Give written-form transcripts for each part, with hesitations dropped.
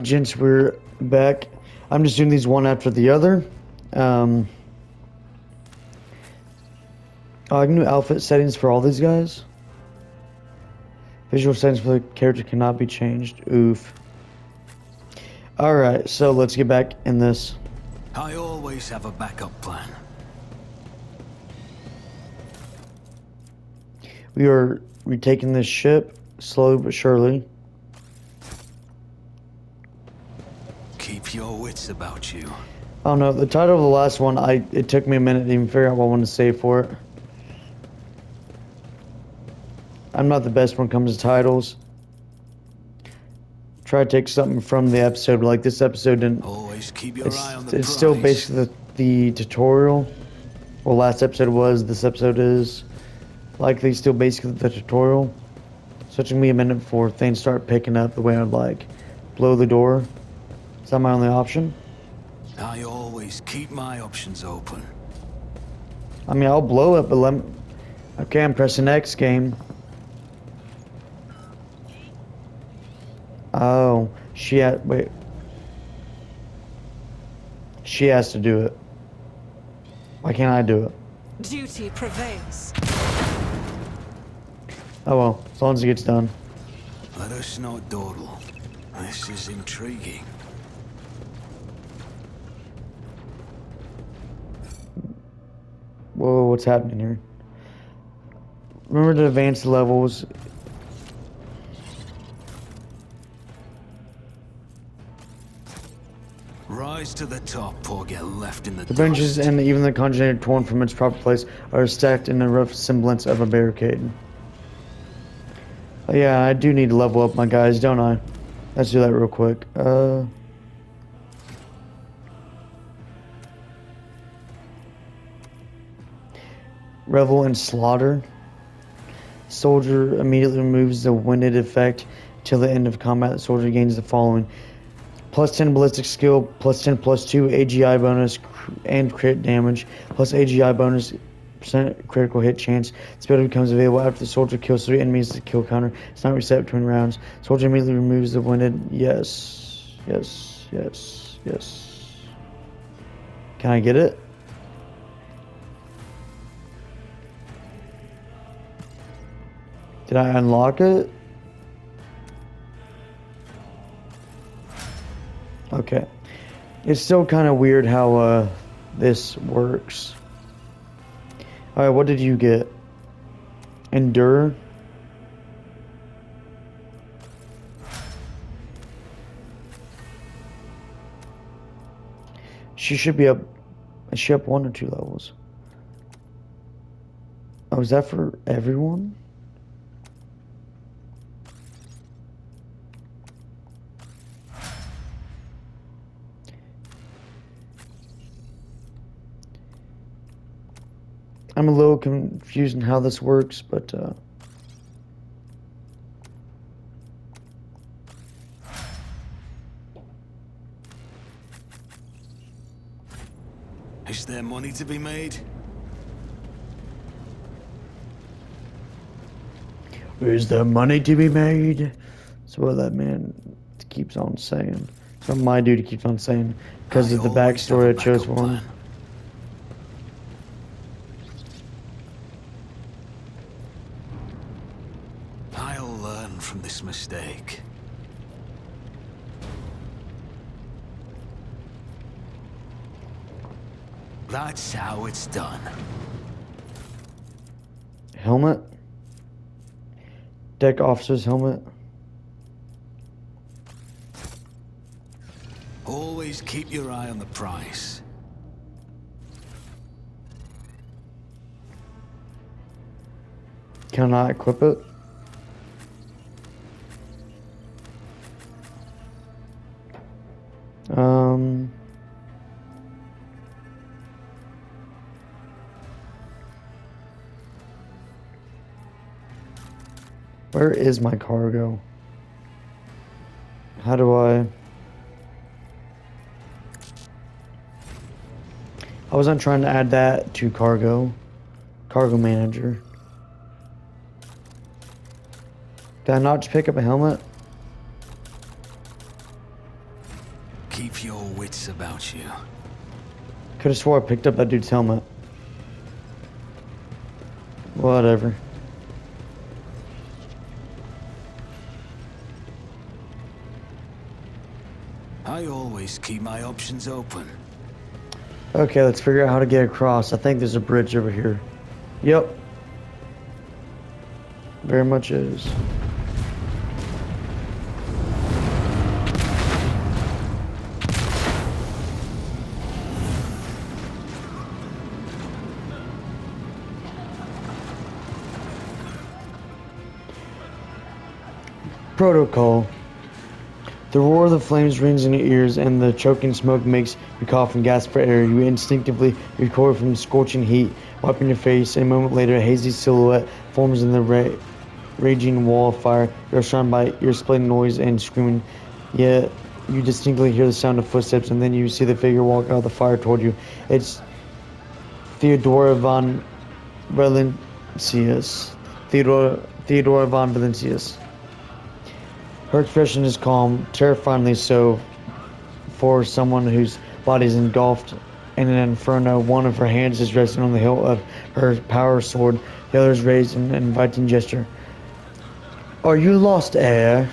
Gents, we're back. I'm just doing these one after the other. I can do outfit settings for all these guys. Visual settings for the character cannot be changed. Oof. Alright, so let's get back in this. I always have a backup plan. We are retaking this ship, slowly but surely. Keep your wits about you. I don't know, the title of the last one, it took me a minute to even figure out what I wanted to say for it. I'm not the best when it comes to titles. Try to take something from the episode, but like this episode didn't. Always keep your eye on the It's prize. still basically the tutorial. Well, last episode was. This episode is likely still basically the tutorial. So it took me a minute before things start picking up the way I'd like. Blow the door. Is that my only option? I always keep my options open. I mean, I'll blow it, but let me... Okay, I'm pressing X game. Oh, wait. She has to do it. Why can't I do it? Duty prevails. Oh well, as long as it gets done. Let us not dawdle. This is intriguing. Whoa, what's happening here? Remember to advance levels. Rise to the top or get left in the The benches dust. and even the container torn from its proper place are stacked in a rough semblance of a barricade. Oh, yeah, I do need to level up my guys, don't I? Let's do that real quick. Revel in slaughter. Soldier immediately removes the winded effect till the end of combat. The soldier gains the following: plus 10 ballistic skill, plus 10 plus 2 AGI bonus and crit damage, plus AGI bonus percent critical hit chance. This ability becomes available after the soldier kills 3 enemies. The kill counter is not reset between rounds. Soldier immediately removes the winded. Yes. Yes. Yes. Yes. Can I get it? Did I unlock it? Okay. It's still kind of weird how this works. Alright, what did you get? Endure? She should be up. Is she up 1 or 2 levels? Oh, is that for everyone? I'm a little confused in how this works, but Is there money to be made? is there money to be made? That's what that man keeps on saying. So my dude keeps on saying because I of the always have backstory a I chose backup for him. plan. I'll learn from this mistake. That's how it's done. Helmet. Deck officer's helmet. Always keep your eye on the prize. Can I equip it? Where is my cargo? How do I wasn't trying to add that to cargo manager. Did I not just pick up a helmet? Keep your wits about you. Could have swore I picked up that dude's helmet. Whatever. I always keep my options open. Okay, let's figure out how to get across. I think there's a bridge over here. Yep. Very much is. Protocol. The roar of the flames rings in your ears, and the choking smoke makes you cough and gasp for air. You instinctively recoil from the scorching heat, wiping your face. A moment later, a hazy silhouette forms in the raging wall of fire. You're surrounded by ear-splitting noise and screaming, yet you distinctly hear the sound of footsteps, and then you see the figure walk out of the fire toward you. It's Theodora von Valencius. Theodora von Valencius. Her expression is calm, terrifyingly so for someone whose body is engulfed in an inferno. One of her hands is resting on the hilt of her power sword, the other is raised in an inviting gesture. Are you lost, heir?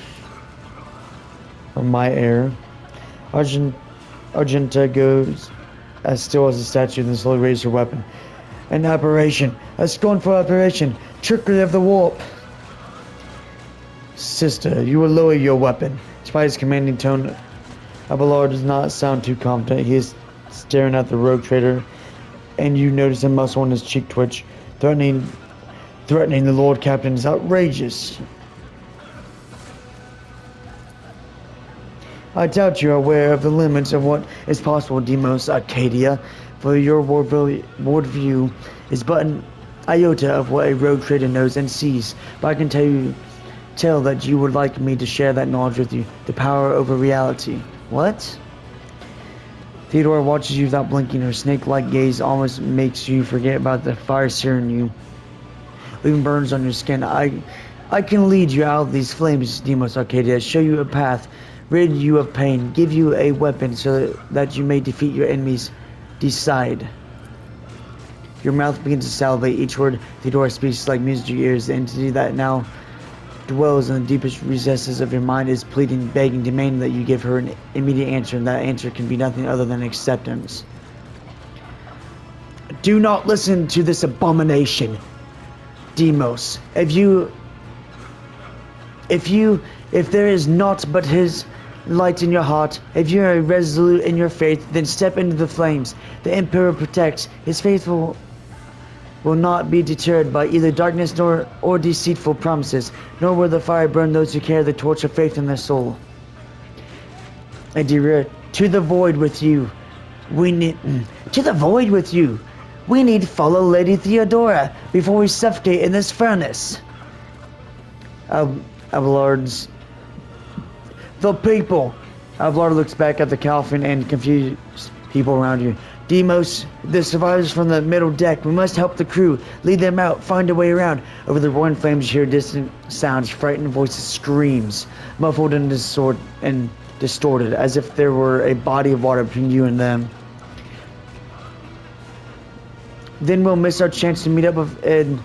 Or my heir? Argenta goes as still as a statue, then slowly raises her weapon. An aberration, a scornful aberration, trickery of the warp. Sister, you will lower your weapon. Despite his commanding tone, Abelard does not sound too confident. He is staring at the rogue trader, and you notice a muscle on his cheek twitch. Threatening the Lord Captain is outrageous. I doubt you are aware of the limits of what is possible, Demos Arcadia, for your worldview is but an iota of what a rogue trader knows and sees. But I can tell that you would like me to share that knowledge with you. The power over reality. What? Theodora watches you without blinking. Her snake-like gaze almost makes you forget about the fire searing you, leaving burns on your skin. I can lead you out of these flames, Demos Arcadia, show you a path, rid you of pain, give you a weapon so that you may defeat your enemies. Decide. Your mouth begins to salivate. Each word Theodora speaks like music to your ears. The entity that now dwells in the deepest recesses of your mind is pleading, begging, demanding that you give her an immediate answer, and that answer can be nothing other than acceptance. Do not listen to this abomination, Demos. If there is naught but his light in your heart, if you are resolute in your faith, then step into the flames. The Emperor protects his faithful. Will not be deterred by either darkness or deceitful promises, nor will the fire burn those who carry the torch of faith in their soul. Adira, to the void with you. To the void with you. We need to follow Lady Theodora before we suffocate in this furnace. Abelard's. The people. Abelard looks back at the Calvin and confused people around you. Demos, the survivors from the middle deck. We must help the crew. Lead them out. Find a way around. Over the roaring flames, you hear distant sounds, frightened voices, screams, muffled and distorted, as if there were a body of water between you and them. Then we'll miss our chance to meet up with Ed.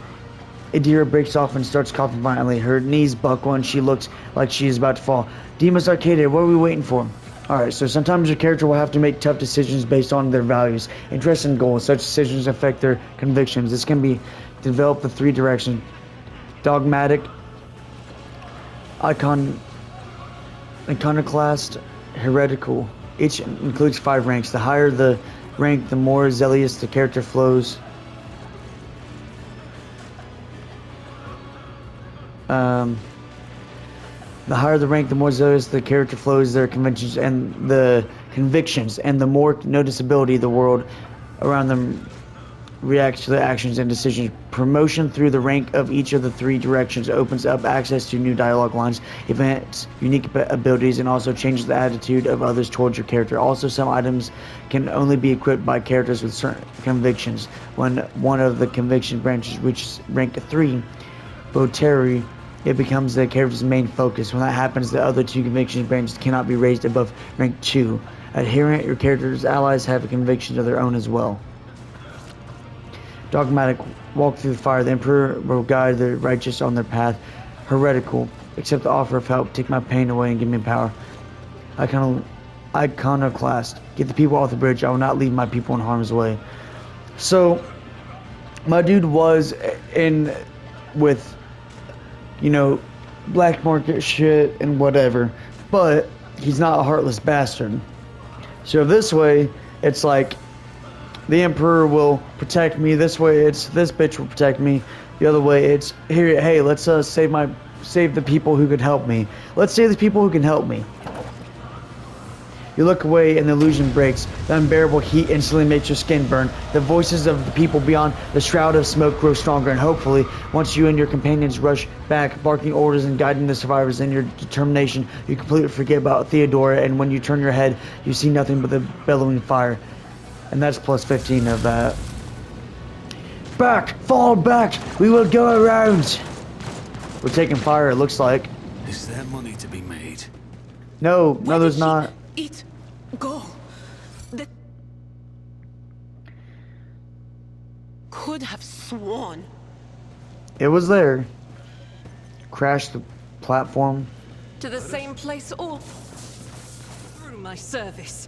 Adira breaks off and starts coughing violently. Her knees buckle and she looks like she is about to fall. Demos Arcadia, what are we waiting for? Alright, so sometimes your character will have to make tough decisions based on their values, interests, and goals. Such decisions affect their convictions. This can be developed in 3 directions. Dogmatic, iconoclast, heretical. Each includes 5 ranks. The higher the rank, the more zealous the character flows. The higher the rank, the more zealous the character flows their convictions, and the more noticeability the world around them reacts to the actions and decisions. Promotion through the rank of each of the 3 directions opens up access to new dialogue lines, events, unique abilities, and also changes the attitude of others towards your character. Also, some items can only be equipped by characters with certain convictions. When one of the conviction branches reaches rank 3, Votary, It becomes the character's main focus. When that happens, the other two conviction branches cannot be raised above rank 2. Adherent, your character's allies have convictions of their own as well. Dogmatic, walk through the fire. The Emperor will guide the righteous on their path. Heretical, accept the offer of help. Take my pain away and give me power. Iconoclast, get the people off the bridge. I will not leave my people in harm's way. So, my dude was in with, you know, black market shit and whatever, but he's not a heartless bastard. So this way, it's like the Emperor will protect me. This way, it's this bitch will protect me. The other way, it's here. Hey, let's save the people who could help me. Let's save the people who can help me. You look away and the illusion breaks. The unbearable heat instantly makes your skin burn. The voices of the people beyond the shroud of smoke grow stronger, and hopefully, once you and your companions rush back, barking orders and guiding the survivors in your determination, you completely forget about Theodora, and when you turn your head, you see nothing but the bellowing fire. And that's plus 15 of that. Back! Fall back! We will go around! We're taking fire, it looks like. Is there money to be made? No, there's not. It go. That could have sworn. It was there. Crashed the platform. To the same place all through my service.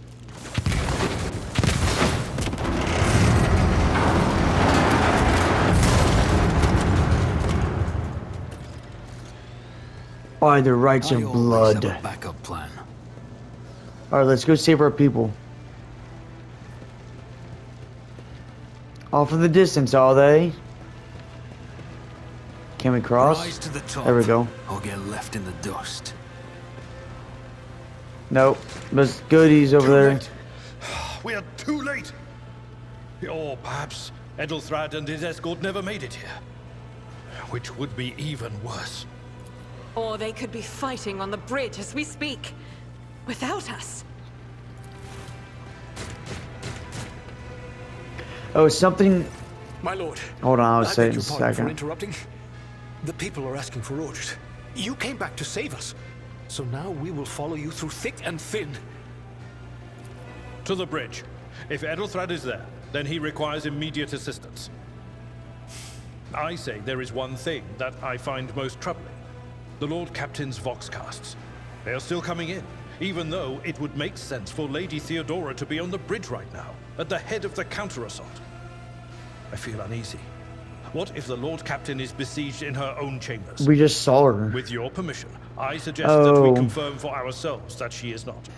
By the rights I of always blood. have a backup plan. Alright, let's go save our people. Off in the distance, are they? Can we cross? Rise to the top, There we go. or get left in the dust. Nope. There's goodies over there. Late. We are too late. Or perhaps Edelthrad and his escort never made it here. Which would be even worse. Or they could be fighting on the bridge as we speak. Without us. Oh, something. My lord. Hold on, I'll I say beg it in a your pardon for second. interrupting. The people are asking for orders. You came back to save us. So now we will follow you through thick and thin. To the bridge. If Edelthrad is there, then he requires immediate assistance. I say there is one thing that I find most troubling. The Lord Captain's Voxcasts. They are still coming in, even though it would make sense for Lady Theodora to be on the bridge right now, at the head of the counter-assault. I feel uneasy. What if the Lord Captain is besieged in her own chambers? We just saw her. With your permission, I suggest that we Oh. confirm for ourselves that she is not.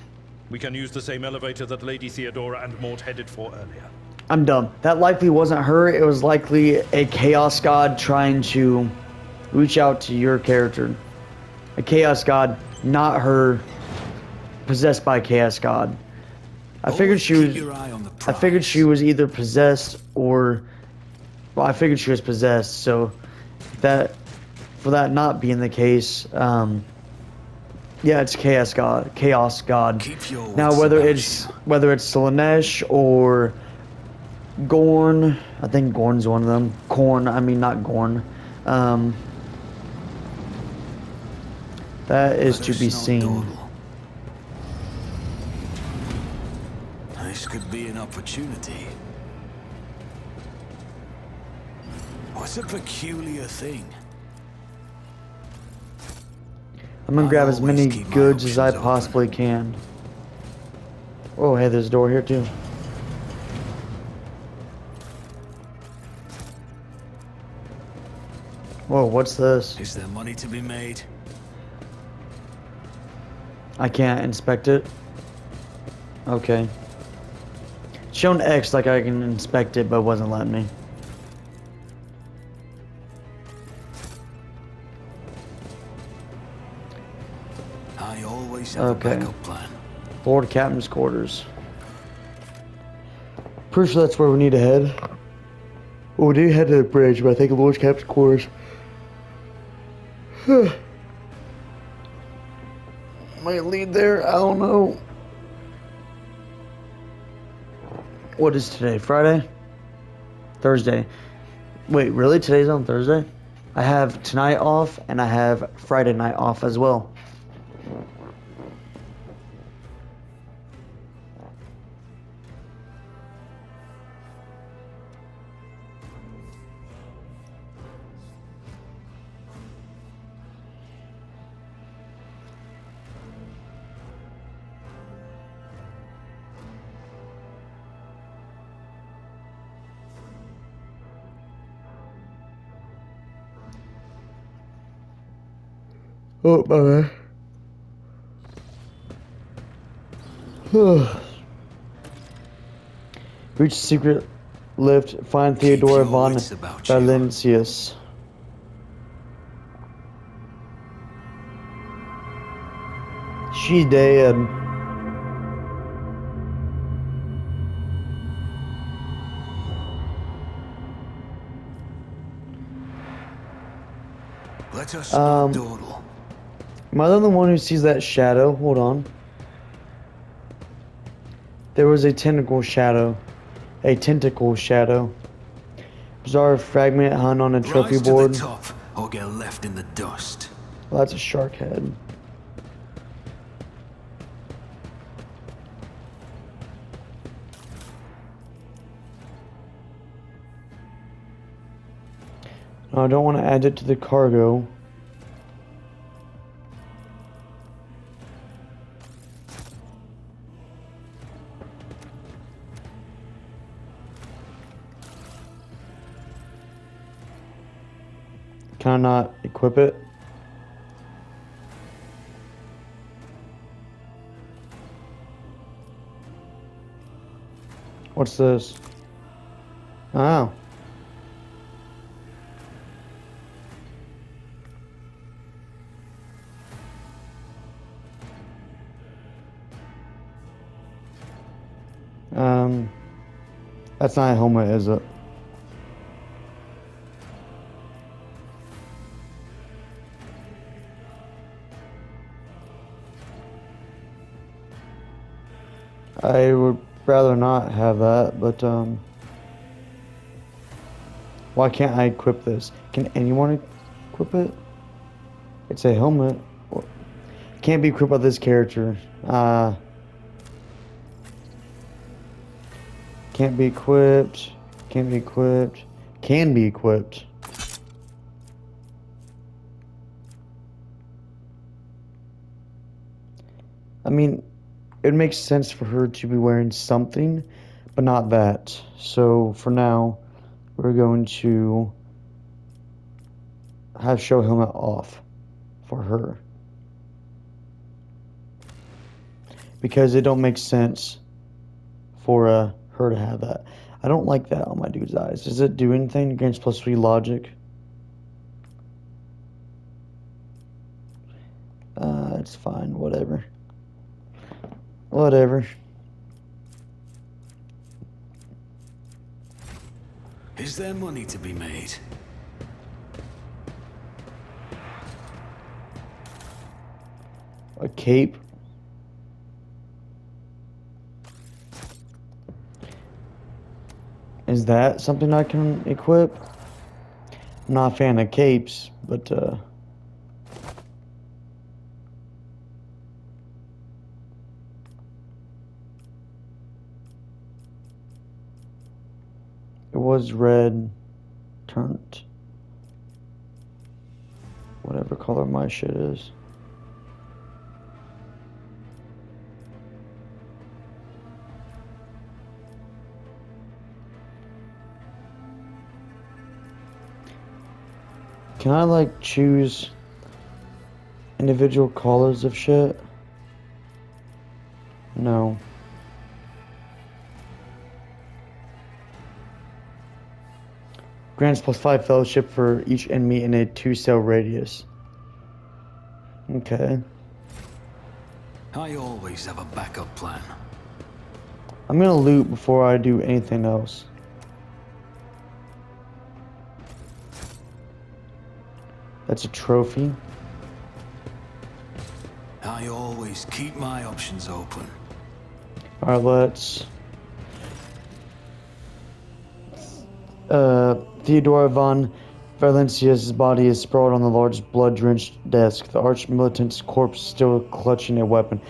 We can use the same elevator that Lady Theodora and Maud headed for earlier. I'm dumb. That likely wasn't her. It was likely a Chaos God trying to reach out to your character. A Chaos God, not her possessed by a Chaos God. I figured she Keep was. your eye on the I figured she prize. was either possessed or. Well, I figured she was possessed. So that, for that not being the case, yeah, it's Chaos God. Chaos God. Keep your Now wits whether about it's you. Slanesh or Gorn, I think Gorn's one of them. Corn, I mean not Gorn. That is Let to us be not seen. dawdle. This could be an opportunity. What's a peculiar thing? I'm gonna I'll grab as always many keep my goods as I options open. possibly can. Oh, hey, there's a door here too. Whoa, what's this? Is there money to be made? I can't inspect it. Okay. Shown X like I can inspect it, but it wasn't letting me. I always have Okay. a backup plan. Lord Captain's quarters. Pretty sure that's where we need to head. Well, we do head to the bridge, but I think Lord Captain's quarters. Might lead there. I don't know. What is today? Friday? Thursday. Wait, really? Today's on Thursday? I have tonight off, and I have Friday night off as well. Oh, my bad. Reach secret lift. Find Theodora your von wits about you. Valencius. She's dead. Let us not dawdle. Am I the only one who sees that shadow? Hold on. There was a tentacle shadow. A tentacle shadow. Bizarre fragment hung on a trophy Rise to board. the top, or get left in the dust. Well, that's a shark head. No, I don't want to add it to the cargo. Can I not equip it? What's this? Oh. That's not a helmet, is it? I would rather not have that, but why can't I equip this? Can anyone equip it? It's a helmet. Can't be equipped by this character. Can't be equipped. Can't be equipped. Can be equipped. I mean, it makes sense for her to be wearing something, but not that. So for now, we're going to have show helmet off for her. Because it don't make sense for her to have that. I don't like that on my dude's eyes. Does it do anything against +3 logic? It's fine, whatever. Whatever. Is there money to be made? A cape. Is that something I can equip? I'm not a fan of capes, but it was red turned whatever color my shit is. Can I like choose individual colors of shit? No. Grants +5 fellowship for each enemy in a 2-cell radius. Okay. I always have a backup plan. I'm gonna loot before I do anything else. That's a trophy. I always keep my options open. Alright, let's... Theodora von Valencia's body is sprawled on the large blood-drenched desk, the arch-militant's corpse still clutching a weapon.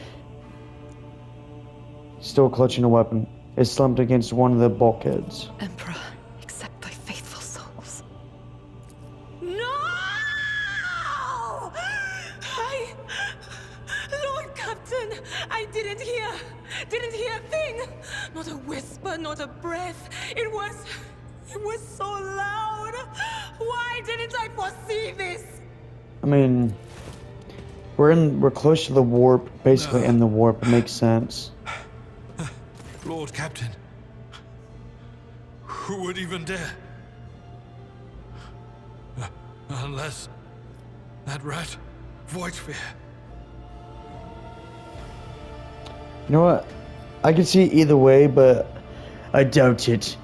Is slumped against one of the bulkheads. Emperor, accept thy faithful souls. No! Lord Captain, I didn't hear a thing. Not a whisper, not a breath. It was so loud. Why didn't I foresee this? I mean, we're close to the warp, basically in the warp. It makes sense. Lord Captain. Who would even dare? Unless that rat, Voidsphere. You know what? I can see either way, but I doubt it.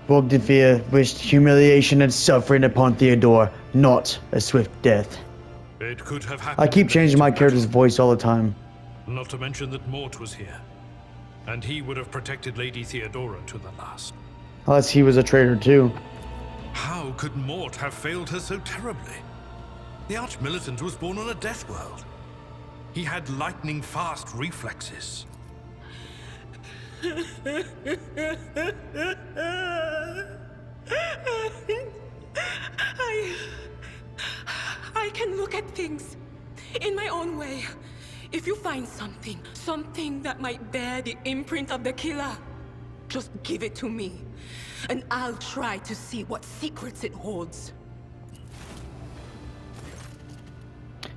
Voidsphere wished humiliation and suffering upon Theodora, not a swift death. It could have happened. I keep changing my character's voice all the time. Not to mention that Mort was here. And he would have protected Lady Theodora to the last. Unless he was a traitor too. How could Mort have failed her so terribly? The Arch-Militant was born on a death world. He had lightning-fast reflexes. I can look at things in my own way. If you find something that might bear the imprint of the killer, just give it to me, and I'll try to see what secrets it holds.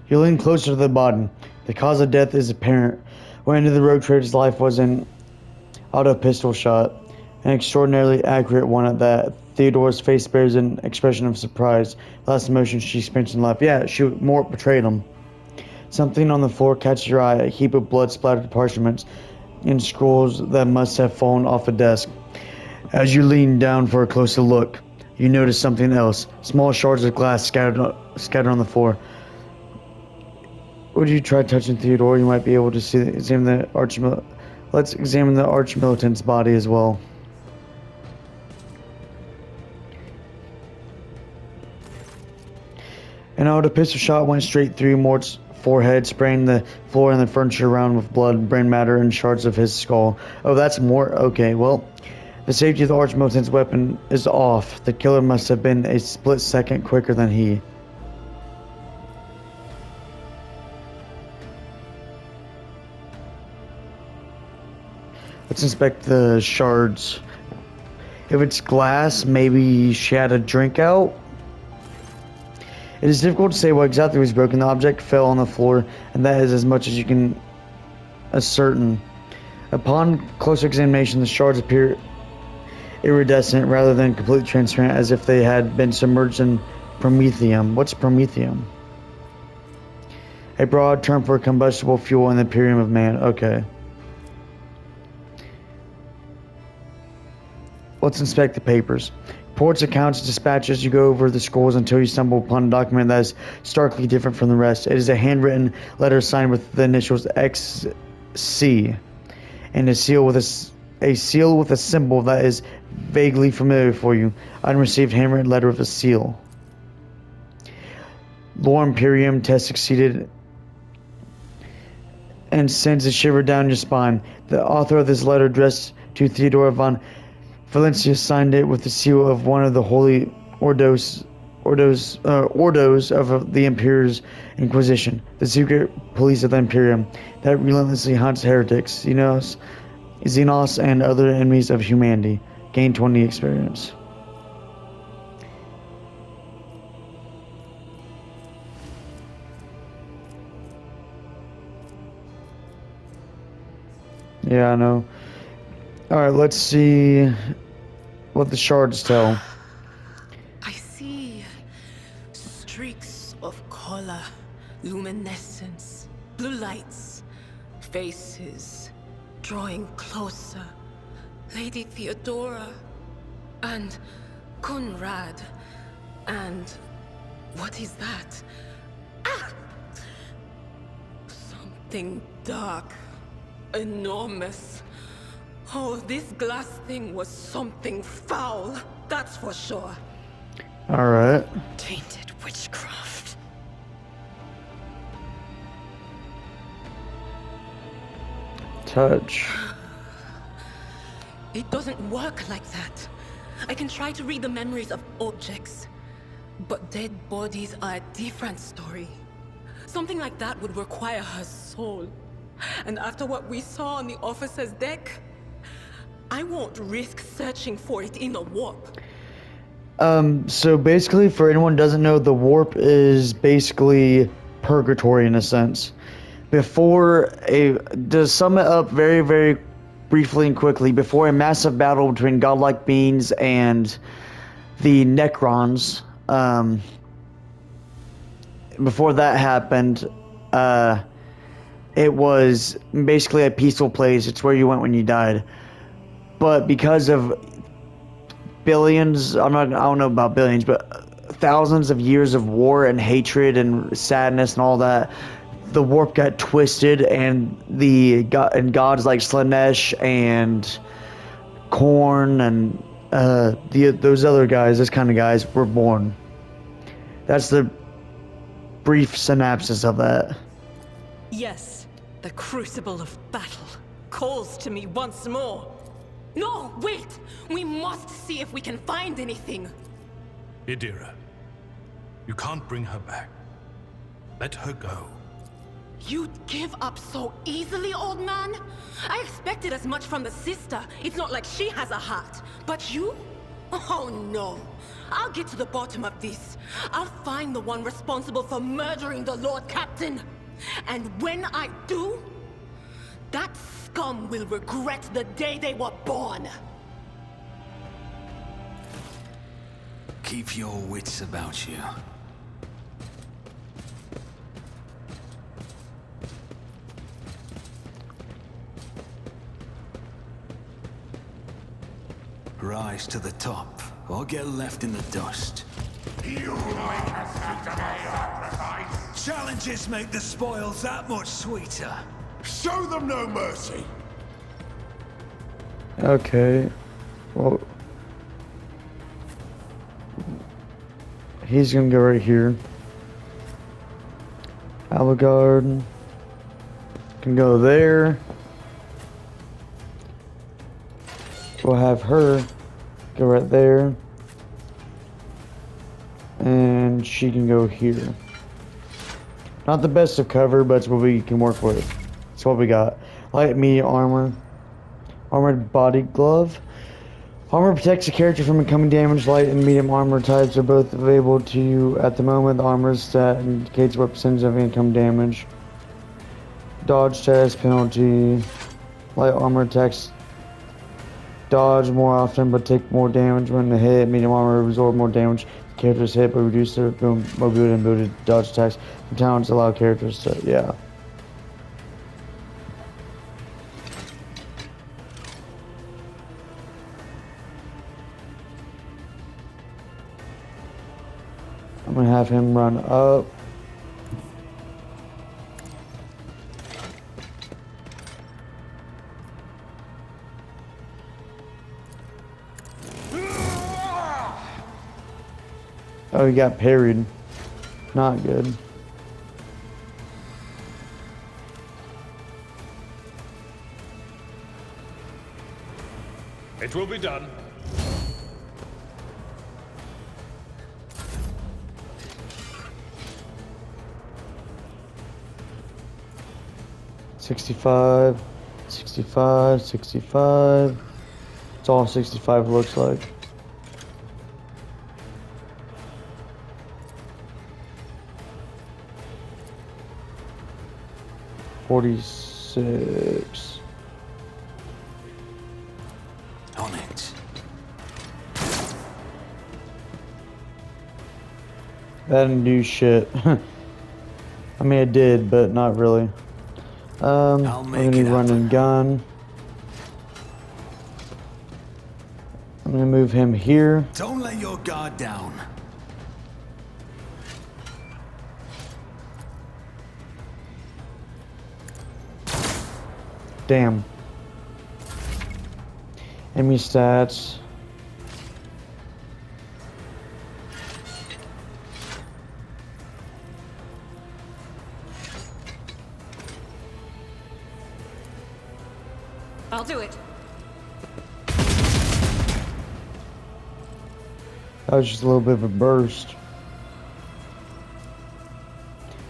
You lean closer to the body. The cause of death is apparent. What ended the rogue trader's life was an auto pistol shot, an extraordinarily accurate one at that. Theodora's face bears an expression of surprise, the last emotion she experienced in life. Yeah, Mort betrayed him. Something on the floor catches your eye, a heap of blood-splattered parchments and scrolls that must have fallen off a desk. As you lean down for a closer look, you notice something else. Small shards of glass scattered on the floor. Would you try touching Theodora? You might be able to examine the Let's examine the Arch-Militant's body as well. An auto pistol shot went straight through Mort's forehead, spraying the floor and the furniture around with blood, brain matter, and shards of his skull. Oh, that's Mort? Okay, well, the safety of the Arch-Militant's weapon is off. The killer must have been a split second quicker than he. Let's inspect the shards. If it's glass, maybe she had a drink out. It is difficult to say what exactly was broken. The object fell on the floor, and that is as much as you can ascertain. Upon closer examination, the shards appear iridescent rather than completely transparent, as if they had been submerged in promethium. What's promethium? A broad term for combustible fuel in the Imperium of Man. Okay. Let's inspect the papers. Reports, accounts, dispatches. You go over the scrolls until you stumble upon a document that is starkly different from the rest. It is a handwritten letter signed with the initials XC and a seal with a symbol that is vaguely familiar for you. Unreceived handwritten letter with a seal. Lore Imperium test succeeded and sends a shiver down your spine. The author of this letter, addressed to Theodora von Valencia, signed it with the seal of one of the holy ordos of the Emperor's Inquisition, the secret police of the Imperium that relentlessly hunts heretics, Xenos, and other enemies of humanity. Gain 20 experience. Yeah, I know. Alright, let's see what the shards tell. I see streaks of color, luminescence, blue lights, faces drawing closer. Lady Theodora and Conrad and what is that? Ah! Something dark, enormous. Oh, this glass thing was something foul, that's for sure. All right. Tainted witchcraft. Touch. It doesn't work like that. I can try to read the memories of objects, but dead bodies are a different story. Something like that would require her soul. And after what we saw on the officer's deck, I won't risk searching for it in the warp. So basically, for anyone who doesn't know, the warp is basically purgatory in a sense. To sum it up very, very briefly and quickly, before a massive battle between godlike beings and the Necrons, before that happened, it was basically a peaceful place. It's where you went when you died. But because of billions, I don't know about billions, but thousands of years of war and hatred and sadness and all that, the warp got twisted, and gods like Slanesh and Korn and those other guys, those kind of guys, were born. That's the brief synopsis of that. Yes, the crucible of battle calls to me once more. No, wait! We must see if we can find anything. Idira, you can't bring her back. Let her go. You'd give up so easily, old man? I expected as much from the sister. It's not like she has a heart. But you? Oh no. I'll get to the bottom of this. I'll find the one responsible for murdering the Lord Captain. And when I do, that scum will regret the day they were born. Keep your wits about you. Rise to the top, or get left in the dust. You like a Saturday sacrifice? Challenges make the spoils that much sweeter. Show them no mercy. Okay. Well, he's gonna go right here. Alvegard can go there. We'll have her go right there. And she can go here. Not the best of cover, but it's what we can work with. It's what we got. Light medium armor. Armored body glove. Armor protects the character from incoming damage. Light and medium armor types are both available to you at the moment. The armor stat indicates what percentage of income damage. Dodge test penalty. Light armor attacks dodge more often but take more damage when the hit. Medium armor absorb more damage. The characters hit but reduce their mobility and ability to dodge attacks. Some talents allow characters to, yeah. I'm gonna have him run up. Oh, he got parried. Not good. It will be done. $65, $65, $65. It's all 65 looks like. $46. On it. That didn't do shit. I mean, it did, but not really. I'm gonna make it run and gun. I'm gonna move him here. Don't let your guard down. Damn. Enemy stats. That was just a little bit of a burst.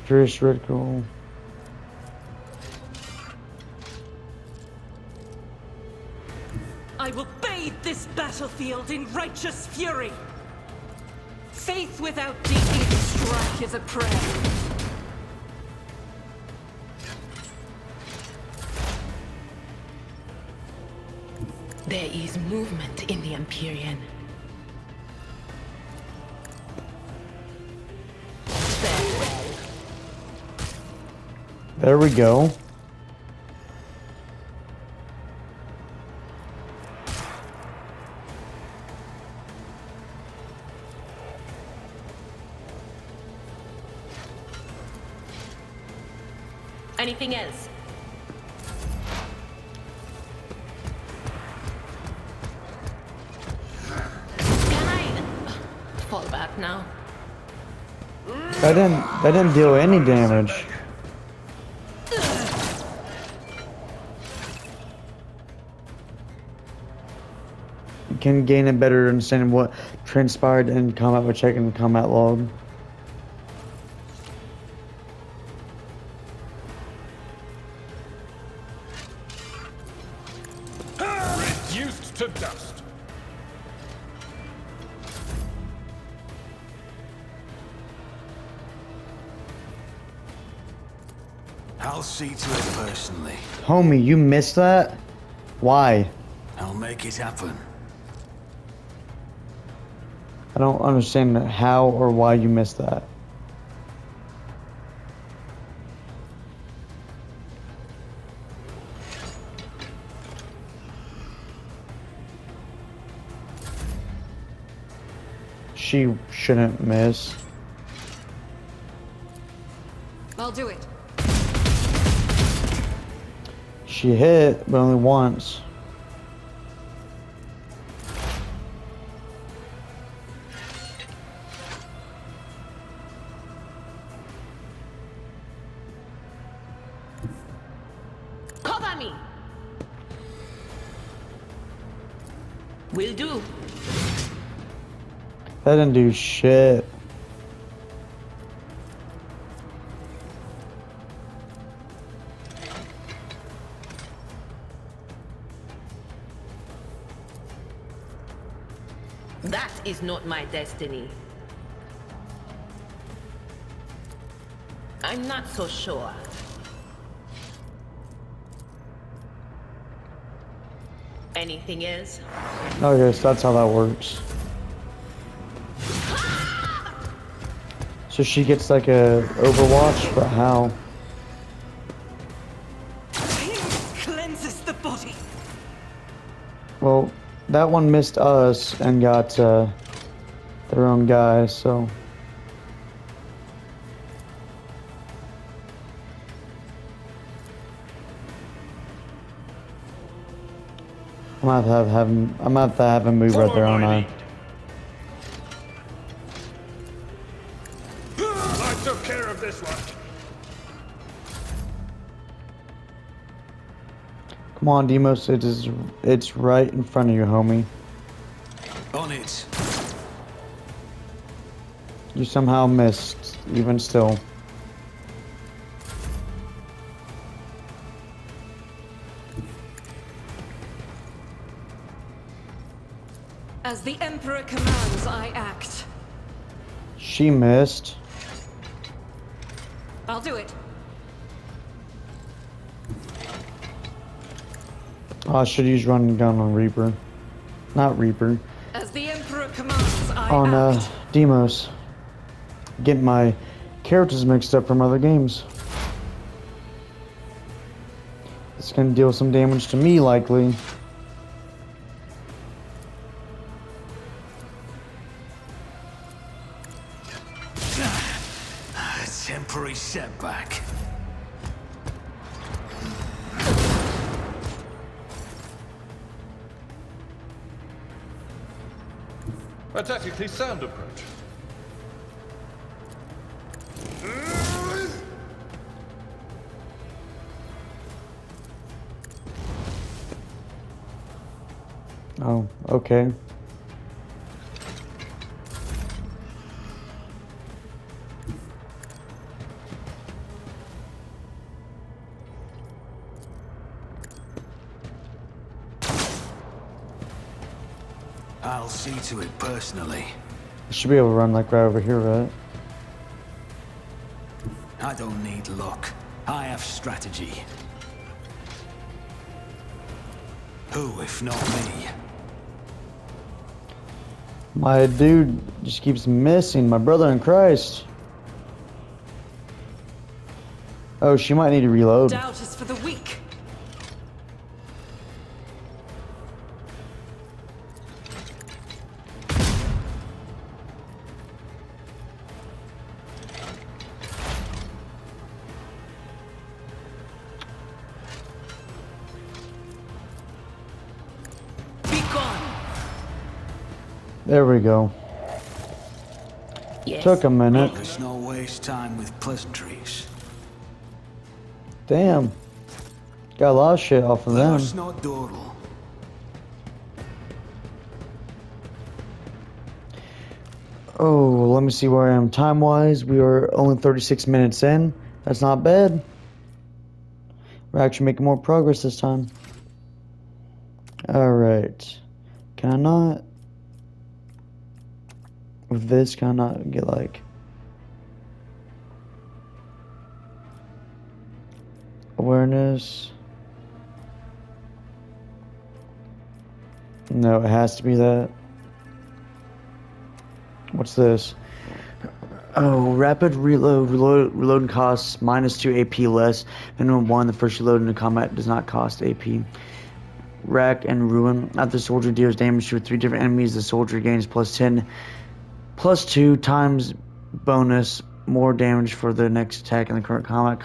Furious Reticle. I will bathe this battlefield in righteous fury. Faith without deep strike is a prayer. There is movement in the Empyrean. Farewell. There we go. Anything else? Can I fall back now? That didn't deal any damage. You can gain a better understanding of what transpired in combat by checking the combat log. Reduced to dust. I'll see to it personally. Homie, you missed that? Why? I'll make it happen. I don't understand how or why you missed that. She shouldn't miss. I'll do it. She hit, but only once. Cover me. Will do. That didn't do shit. That is not my destiny. I'm not so sure. Anything else? Okay, so that's how that works. So she gets like a Overwatch, but how? Cleanses the body. Well, that one missed us and got their own guy, so. I'm gonna have to have him move right there, aren't I? I took care of this one. Come on, Demos, it's right in front of you, homie. On it. You somehow missed, even still. As the Emperor commands, I act. She missed. I'll do it. Oh, I should use running gun on Reaper. Not Reaper. As the Emperor commands, I On act. Demos. Getting my characters mixed up from other games. It's gonna deal some damage to me, likely. A temporary setback. A tactically sound approach. Oh, okay. I'll see to it personally. I should be able to run like right over here, right? I don't need luck. I have strategy. Who, if not me? My dude just keeps missing. My brother in Christ. Oh, she might need to reload. Doubt is for the weak. Be gone. There we go. Yes. Took a minute. Let's not waste time with pleasantries. Damn. Got a lot of shit off of them. Let's not dawdle. Oh, let me see where I am time-wise. We are only 36 minutes in. That's not bad. We're actually making more progress this time. Alright. Can I not... With this, can I not get like... Awareness? No, it has to be that. What's this? Oh, rapid reload. Reloading costs -2 AP less. Minimum 1. The first reload into combat does not cost AP. Rack and Ruin. After the soldier deals damage to 3 different enemies, the soldier gains +10, +2 times bonus, more damage for the next attack in the current combat.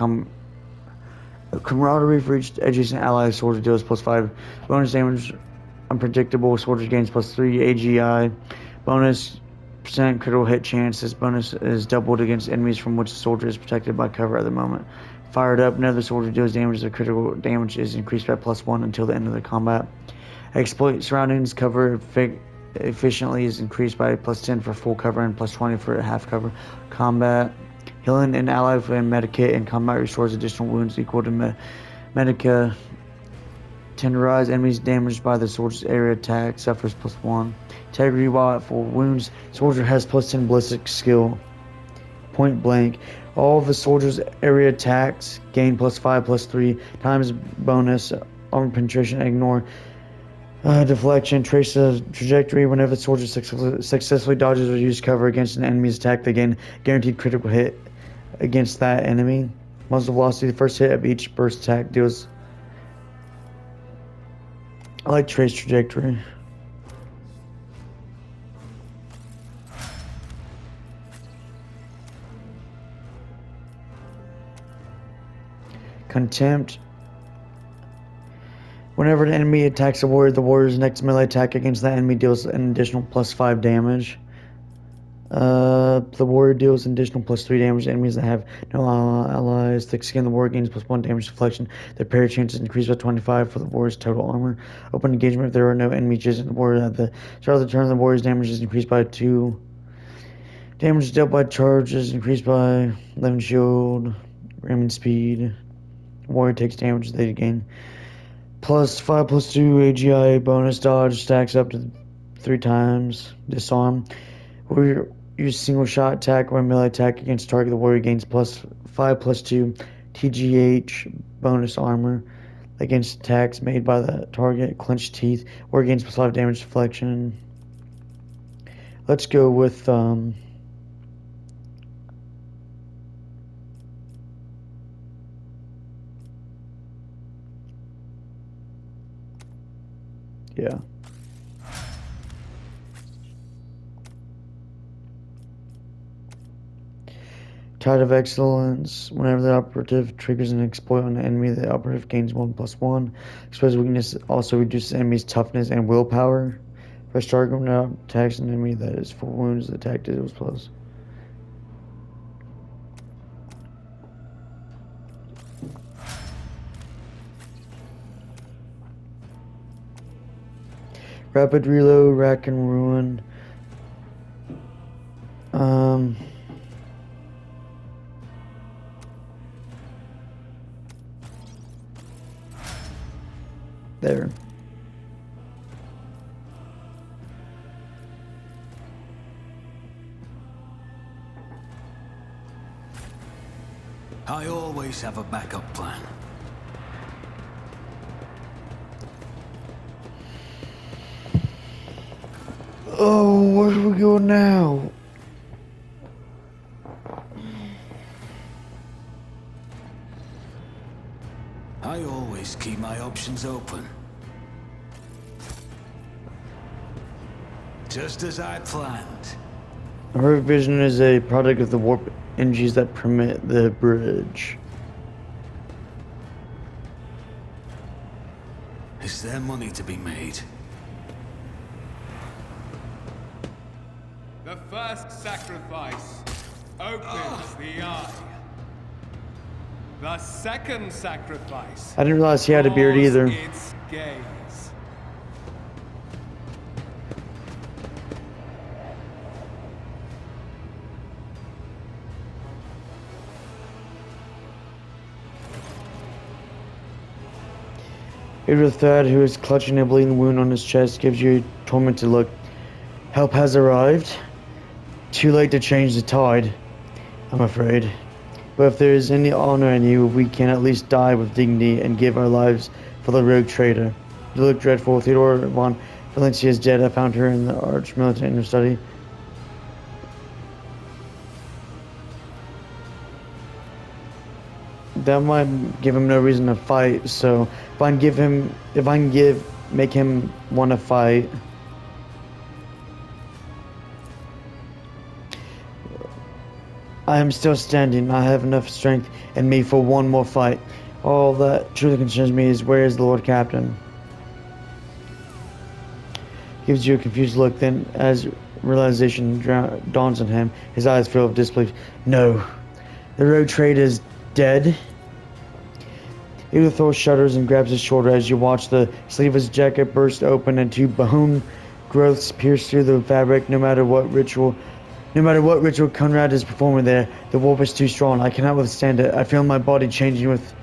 Camaraderie for each adjacent ally. Soldier deals +5 bonus damage. Unpredictable. Soldier gains +3 AGI. Bonus percent critical hit chance. This bonus is doubled against enemies from which the soldier is protected by cover at the moment. Fired up. Another soldier deals damage. The critical damage is increased by +1 until the end of the combat. Exploit surroundings. Cover efficiently is increased by +10 for full cover and +20 for half cover. Combat. Healing an ally with a medikit in combat restores additional wounds equal to medica. Tenderize. Enemies damaged by the soldier's area attack suffers +1. Integrity while at full wounds. Soldier has +10 ballistic skill. Point blank. All of the soldier's area attacks gain +5, +3 times bonus. Armor penetration. Ignore deflection. Trace the trajectory. Whenever the soldier successfully dodges or uses cover against an enemy's attack, they gain guaranteed critical hit against that enemy. Muzzle velocity. The first hit of each burst attack deals. I like trace trajectory. Contempt. Whenever an enemy attacks a warrior, the warrior's next melee attack against that enemy deals an additional +5 damage. The warrior deals an additional +3 damage to enemies that have no allies. Thick skin. The warrior gains +1 damage deflection. Their parry chances increased by 25 for the warrior's total armor. Open engagement. If there are no enemies adjacent to the warrior at the start of the turn, the warrior's damage is increased by 2. Damage dealt by charge is increased by 11 shield. Ramming speed. Warrior takes damage. They gain +5, +2 AGI. Bonus dodge stacks up to 3 times. Disarm. Warrior use single shot attack or melee attack against target. The warrior gains +5, +2 TGH bonus armor against attacks made by the target. Clenched teeth. Warrior gains +5 damage deflection. Let's go with yeah. Tide of Excellence. Whenever the operative triggers an exploit on an enemy, the operative gains 1 +1. Exposed weakness also reduces enemy's toughness and willpower. First target when it attacks an enemy that is full wounds, the attack deals plus. Rapid reload, rack and ruin. There. I always have a backup plan. Oh, where do we go now? I always keep my options open. Just as I planned. Her vision is a product of the warp energies that permit the bridge. Is there money to be made? The first sacrifice opens the eye. The second sacrifice I didn't realize he had a beard draws either. its gaze. Edward Thad, who is clutching a bleeding wound on his chest, gives you a tormented look. Help has arrived. Too late to change the tide, I'm afraid. But if there is any honor in you, we can at least die with dignity and give our lives for the rogue traitor. You look dreadful. Theodore von Valencia is dead. I found her in the arch-militant understudy. That might give him no reason to fight, so if I can make him want to fight. I am still standing. I have enough strength in me for one more fight. All that truly concerns me is, where is the Lord Captain? Gives you a confused look, then as realization dawns on him, his eyes fill with disbelief. No, the rogue traitor is dead. Edithor shudders and grabs his shoulder as you watch the sleeve of his jacket burst open and two bone growths pierce through the fabric. No matter what ritual Conrad is performing there, the warp is too strong. I cannot withstand it. I feel my body changing with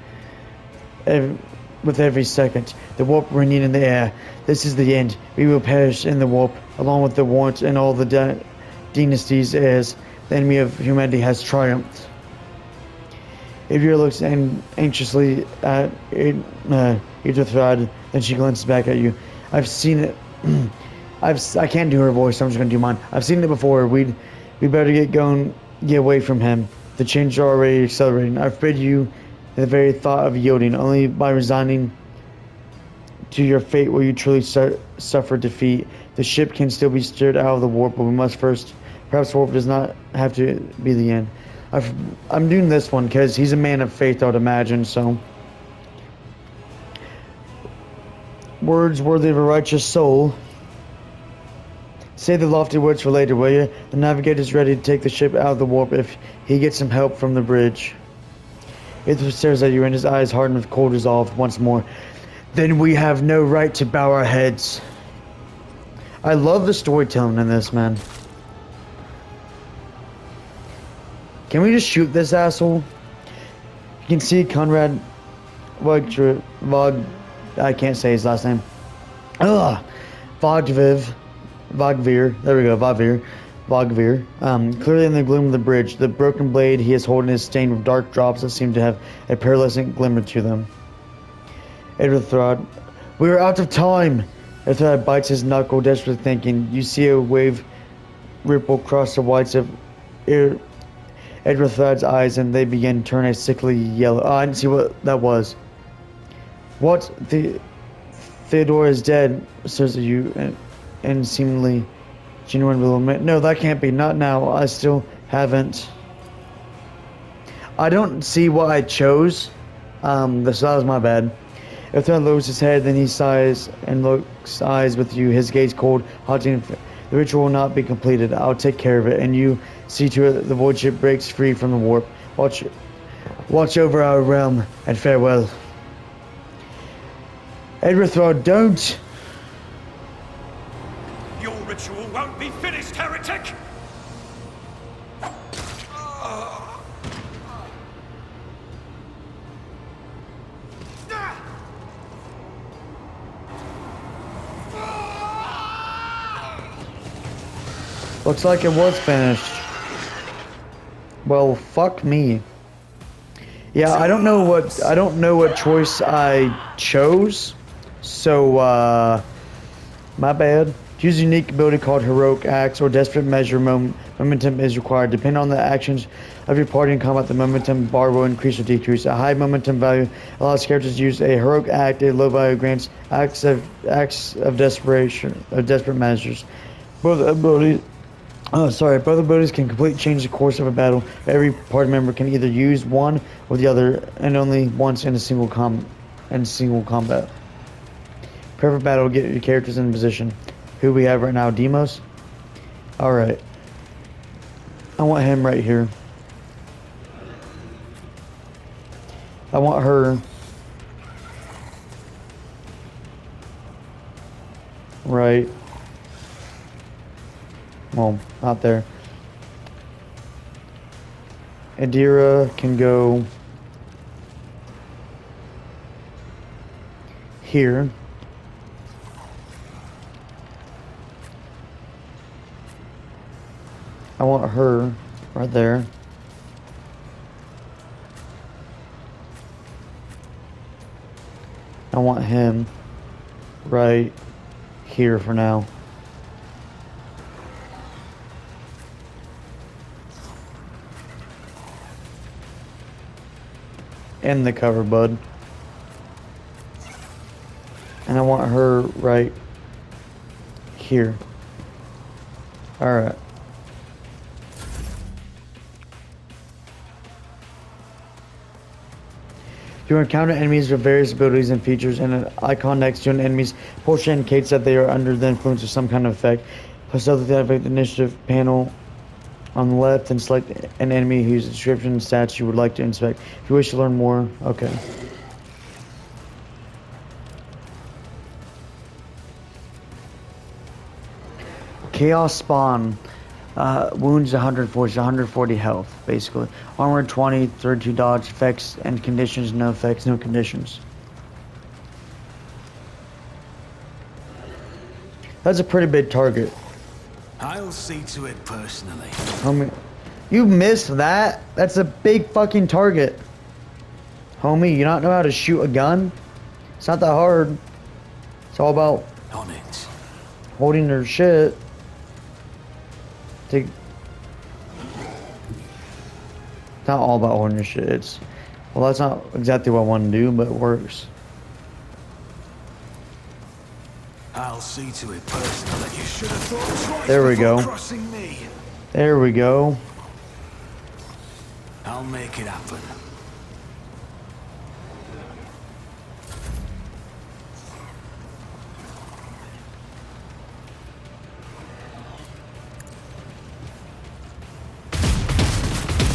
every second. The warp ringing in the air. This is the end. We will perish in the warp, along with the warrant and all the dynasty's heirs. The enemy of humanity has triumphed. Avira looks anxiously at Idrithad, then she glances back at you. I've seen it. I can't do her voice, so I'm just gonna do mine. I've seen it before. We better get away from him. The changes are already accelerating. I forbid you the very thought of yielding. Only by resigning to your fate will you truly suffer defeat. The ship can still be steered out of the warp, but we must first. Perhaps warp does not have to be the end. I'm doing this one because he's a man of faith, I would imagine, so. Words worthy of a righteous soul. Say the lofty words for later, will you? The navigator is ready to take the ship out of the warp if he gets some help from the bridge. Ither stares at you and his eyes harden with cold resolve once more. Then we have no right to bow our heads. I love the storytelling in this, man. Can we just shoot this asshole? You can see Conrad I can't say his last name. Vogvir. There we go, Vogvir. Clearly in the gloom of the bridge, the broken blade he is holding is stained with dark drops that seem to have a pearlescent glimmer to them. Idrithad, we are out of time! Idrithad bites his knuckle, desperately thinking. You see a wave ripple across the whites of Idrithad's eyes, and they begin to turn a sickly yellow. Oh, I didn't see what that was. What? Theodore is dead, says you, and seemingly genuine bewilderment. No, that can't be. Not now. I still haven't. I don't see what I chose. So that was my bad. Idrithad lowers his head, then he sighs and looks eyes with you, his gaze cold, haunting. The ritual will not be completed. I'll take care of it, and you see to it the void ship breaks free from the warp. Watch over our realm, and farewell. Idrithad, don't! Your ritual won't be finished, heretic! Looks like it was finished. Well, fuck me. Yeah, I don't know what choice I chose. So my bad. To use a unique ability called Heroic Acts or Desperate Measure, momentum is required. Depending on the actions of your party in combat, the momentum bar will increase or decrease. A high momentum value allows characters to use a Heroic Act. A low value grants acts of desperate measures. Both abilities both abilities can completely change the course of a battle. Every party member can either use one or the other, and only once in a single combat. Perfect battle. Get your characters in position. Who we have right now? Demos. All right. I want him right here. I want her right. Well, not there. Adira can go here. I want her right there. I want him right here for now. In the cover, bud. And I want her right here. Alright. You encounter enemies with various abilities and features, and an icon next to an enemy's portrait indicates that they are under the influence of some kind of effect. Plus, other the initiative panel on the left, and select an enemy whose description and stats you would like to inspect. If you wish to learn more, okay. Chaos Spawn. Wounds 140 health, basically. Armor 20, 32 dodge, effects and conditions, no effects, no conditions. That's a pretty big target. I'll see to it personally. Homie, you missed that? That's a big fucking target. Homie, you not know how to shoot a gun? It's not that hard. It's all about On it. holding their shit. It's not all about holding your shit. It's, well, that's not exactly what I want to do, but it works. I'll see to it personally. You should have thought twice There we before go. crossing me. There we go. I'll make it happen.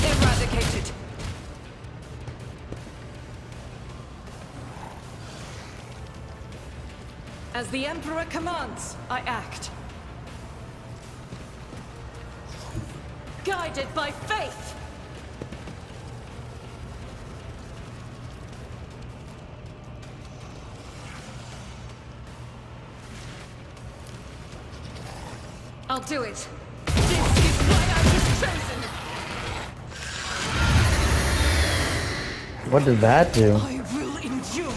Eradicated. As the Emperor commands, I act. Guided by faith! I'll do it. This is why I was chosen! What did that do? I will endure.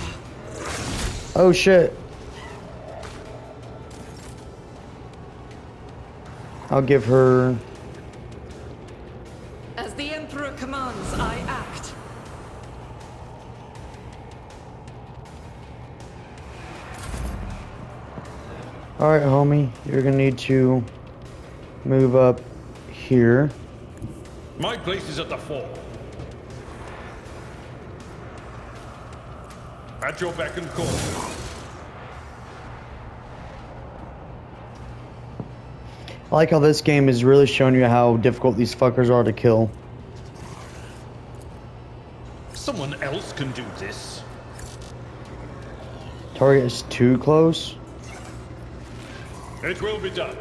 Oh shit. I'll give her... As the Emperor commands, I act. Alright, homie. You're gonna need to move up here. My place is at the fore. At your beck and call. I like how this game is really showing you how difficult these fuckers are to kill. Someone else can do this. Target is too close. It will be done.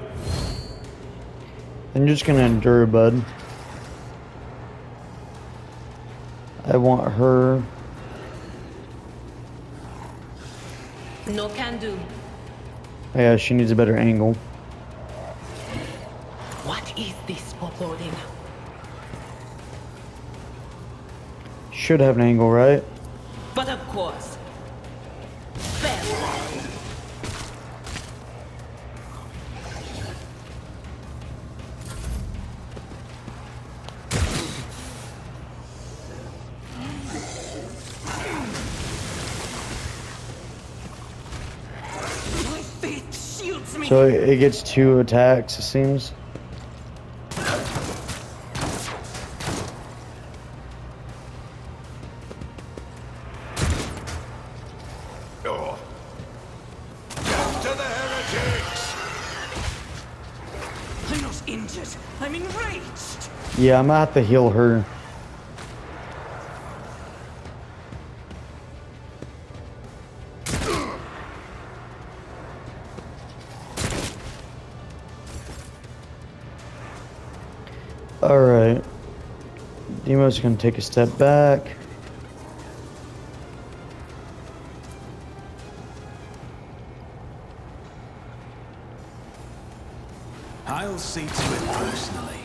I'm just gonna endure, bud. I want her. No can do. Yeah, she needs a better angle. What is this foreboding? Should have an angle, right? But of course. Farewell. My faith shields me. So it gets 2 attacks, it seems. Oh. Death to the heretics! I'm not injured. I'm enraged. Yeah, I'm gonna have to heal her. Alright. Demo's gonna take a step back. I'll see to it personally.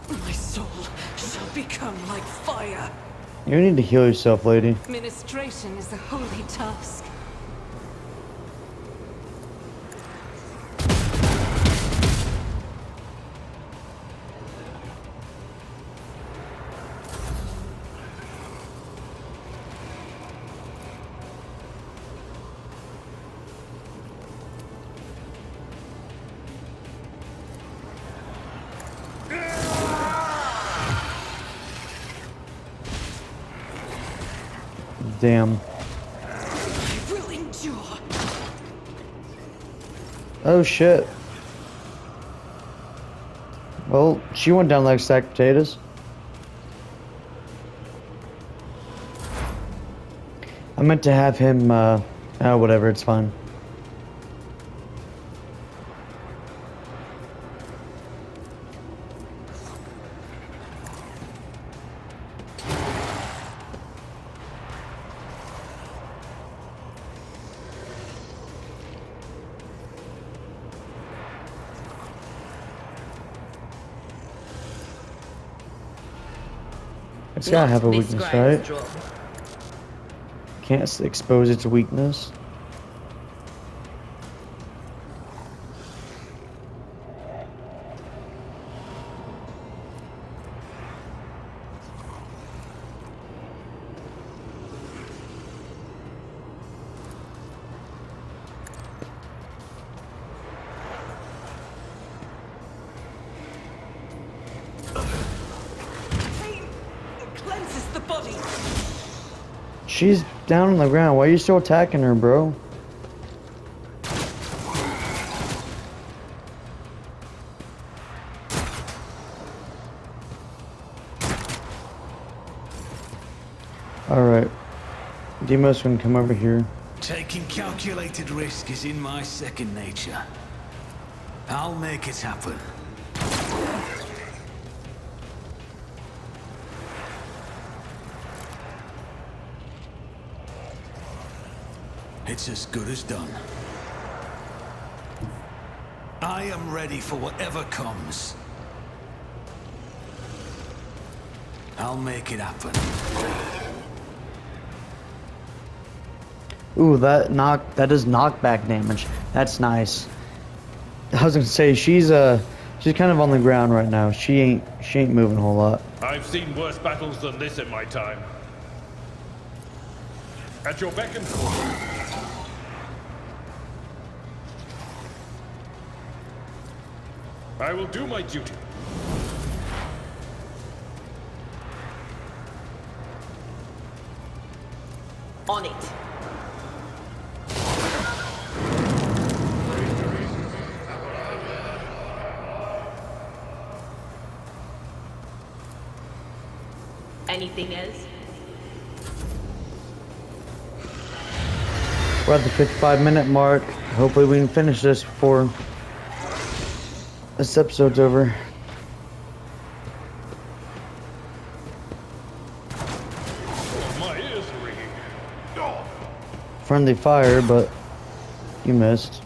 My soul shall become like fire. You need to heal yourself, lady. Ministration is a holy task. Damn. I will endure. Oh shit. Well, she went down like a sack of potatoes. I meant to have him, oh, whatever, it's fine. It's gotta have a weakness, right? Can't expose its weakness. Pain cleanses the body. She's down on the ground. Why are you still attacking her, bro? Alright. Demo's gonna come over here. Taking calculated risk is in my second nature. I'll make it happen. It's as good as done. I am ready for whatever comes. I'll make it happen. Ooh, that does knockback damage. That's nice. I was gonna say she's kind of on the ground right now. She ain't moving a whole lot. I've seen worse battles than this in my time. At your beck and call. I will do my duty. On it. Anything else? We're at the 55-minute mark. Hopefully we can finish this before this episode's over. My ears are ringing. Friendly fire, but you missed.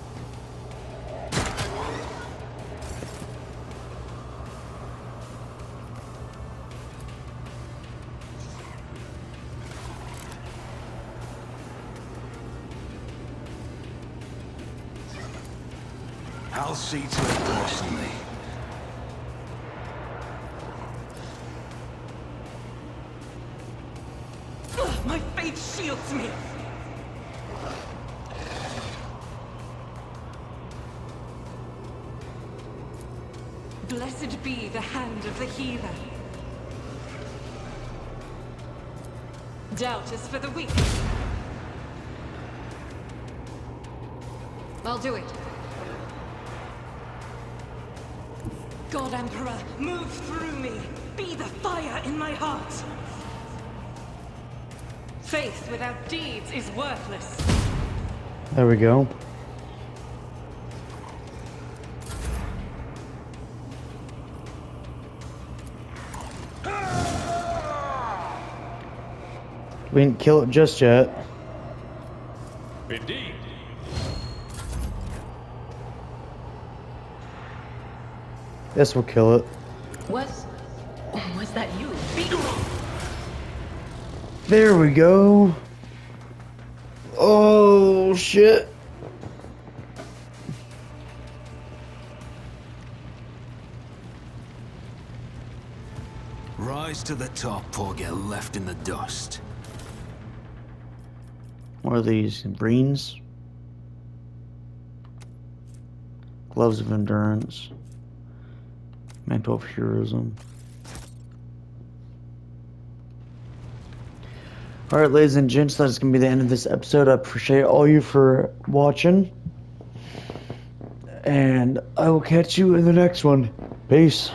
I'll see to it personally. Ugh, my faith shields me. Blessed be the hand of the healer. Doubt is for the weak. I'll do it. God Emperor, move through me. Be the fire in my heart. Faith without deeds is worthless. There we go. We didn't kill it just yet. Indeed. This will kill it. Was that you? There we go. Oh shit. Rise to the top or get left in the dust. What are these? Greens? Gloves of Endurance. Mantle of Heroism. Alright, ladies and gents, that's going to be the end of this episode. I appreciate all you for watching. And I will catch you in the next one. Peace.